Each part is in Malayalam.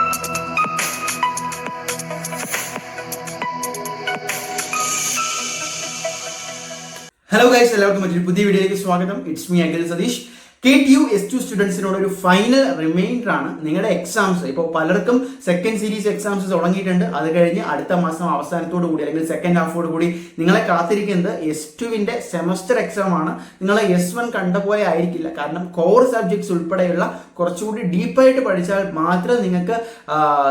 ഹലോ ഗൈസ്, എല്ലാവർക്കും മറ്റൊരു പുതിയ വീഡിയോയിലേക്ക് സ്വാഗതം. It's me Akhil Satheesh. KTU S2 സ്റ്റുഡൻസിനോട് ഒരു ഫൈനൽ റിമൈൻഡർ ആണ്. നിങ്ങളുടെ എക്സാംസ് ഇപ്പോൾ പലർക്കും സെക്കൻഡ് സീരീസ് എക്സാംസ് തുടങ്ങിയിട്ടുണ്ട്. അത് കഴിഞ്ഞ് അടുത്ത മാസം അവസാനത്തോടു കൂടി അല്ലെങ്കിൽ സെക്കൻഡ് ഹാഫോട് കൂടി നിങ്ങളെ കാത്തിരിക്കുന്നത് S2വിന്റെ സെമസ്റ്റർ എക്സാം ആണ്. നിങ്ങൾ S1 കണ്ട പോലെ ആയിരിക്കില്ല. കാരണം കോർ സബ്ജക്ട്സ് ഉൾപ്പെടെയുള്ള കുറച്ചുകൂടി ഡീപ്പായിട്ട് പഠിച്ചാൽ മാത്രം നിങ്ങൾക്ക്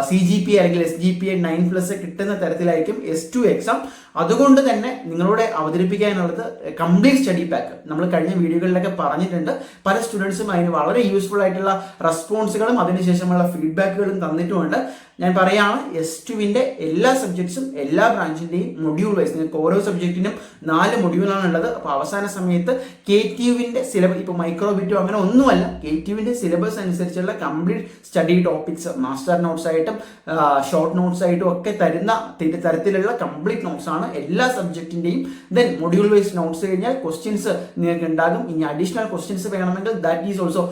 CGPA അല്ലെങ്കിൽ SGPA 9+ കിട്ടുന്ന തരത്തിലായിരിക്കും S2 എക്സാം. അതുകൊണ്ട് തന്നെ നിങ്ങളോട് അവതരിപ്പിക്കാനുള്ളത് കംപ്ലീറ്റ് സ്റ്റഡി പാക്ക്. നമ്മൾ കഴിഞ്ഞ വീഡിയോകളിലൊക്കെ പറഞ്ഞിട്ടുണ്ട്. പല സ്റ്റുഡൻസും അതിന് വളരെ യൂസ്ഫുൾ ആയിട്ടുള്ള റെസ്പോൺസുകളും അതിനുശേഷമുള്ള ഫീഡ്ബാക്കുകളും തന്നിട്ടുമുണ്ട്. ഞാൻ പറയാണ്, S2വിന്റെ എല്ലാ സബ്ജക്ട്സും എല്ലാ ബ്രാഞ്ചിന്റെയും മൊഡ്യൂൾ വൈസ് നിങ്ങൾക്ക് ഓരോ സബ്ജക്റ്റിനും 4 മൊഡ്യൂളാണ് ഉള്ളത്. അപ്പോൾ അവസാന സമയത്ത് KTUവിന്റെ സിലബസ്, ഇപ്പോൾ മൈക്രോബിറ്റോ അങ്ങനെ ഒന്നുമല്ല, KTUവിന്റെ സിലബസ് അനുസരിച്ചുള്ള complete study topics master notes ആയിട്ടും ഷോർട്ട് നോട്ട്സ് ആയിട്ടും ഒക്കെ തരുന്ന തരത്തിലുള്ള കംപ്ലീറ്റ് നോട്ട്സ് ആണ് എല്ലാ സബ്ജക്റ്റിന്റെയും. ദെൻ മൊഡ്യൂൾ വൈസ് നോട്ട്സ് കഴിഞ്ഞാൽ ക്വസ്റ്റ്യൻസ് നിങ്ങൾക്ക് ഉണ്ടാകും. ഇനി അഡീഷണൽ ക്വസ്റ്റ്യൻസ് വേണമെങ്കിൽ ദാറ്റ് ഈസ് ഓൾസോ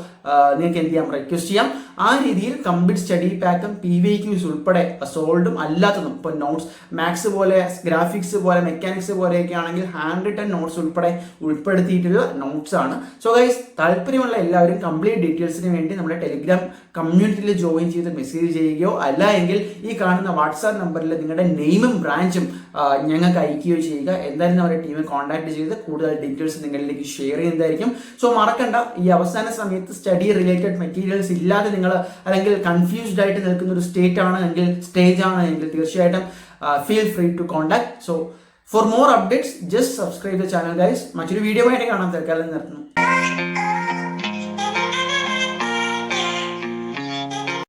നിങ്ങൾക്ക് എന്ത് ചെയ്യാം, റിക്വസ്റ്റ് ചെയ്യാം. ആ രീതിയിൽ കംപ്ലീറ്റ് സ്റ്റഡി പാക്കും PVQs ഉൾപ്പെടെ സോൾഡും അല്ലാത്തതും, ഇപ്പോൾ നോട്ട്സ് മാത്സ് പോലെ ഗ്രാഫിക്സ് പോലെ മെക്കാനിക്സ് പോലെയൊക്കെ ആണെങ്കിൽ ഹാൻഡ് റിട്ടൺ നോട്ട്സ് ഉൾപ്പെടെ ഉൾപ്പെടുത്തിയിട്ടുള്ള നോട്ട്സ് ആണ്. സോ ഗൈസ്, താല്പര്യമുള്ള എല്ലാവരും കംപ്ലീറ്റ് ഡീറ്റെയിൽസിന് വേണ്ടി നമ്മുടെ ടെലിഗ്രാം കമ്മ്യൂണിറ്റിയിൽ ജോയിൻ ചെയ്ത് മെസ്സേജ് ചെയ്യുകയോ അല്ല എങ്കിൽ ഈ കാണുന്ന വാട്സാപ്പ് നമ്പറിൽ നിങ്ങളുടെ നെയിമും ബ്രാഞ്ചും ഞങ്ങൾക്ക് അയക്കുകയോ ചെയ്യുക. എന്തായാലും നമ്മുടെ ടീമിൽ കോൺടാക്ട് ചെയ്ത് കൂടുതൽ ഡീറ്റെയിൽസ് നിങ്ങളിലേക്ക് ഷെയർ ചെയ്യുന്നതായിരിക്കും. സോ മറക്കണ്ട, ഈ അവസാന സമയത്ത് സ്റ്റഡി റിലേറ്റഡ് മെറ്റീരിയൽസ് ഇല്ലാതെ നിങ്ങൾ അല്ലെങ്കിൽ കൺഫ്യൂസ്ഡ് ആയിട്ട് നിൽക്കുന്ന ഒരു സ്റ്റേജ് ആണ് എങ്കിൽ തീർച്ചയായിട്ടും feel free to contact. So for more updates just subscribe the channel guys. മറ്റൊരു വീഡിയോ ആയിട്ട് കാണാൻ തൽക്കാലം നിർത്തുന്നു.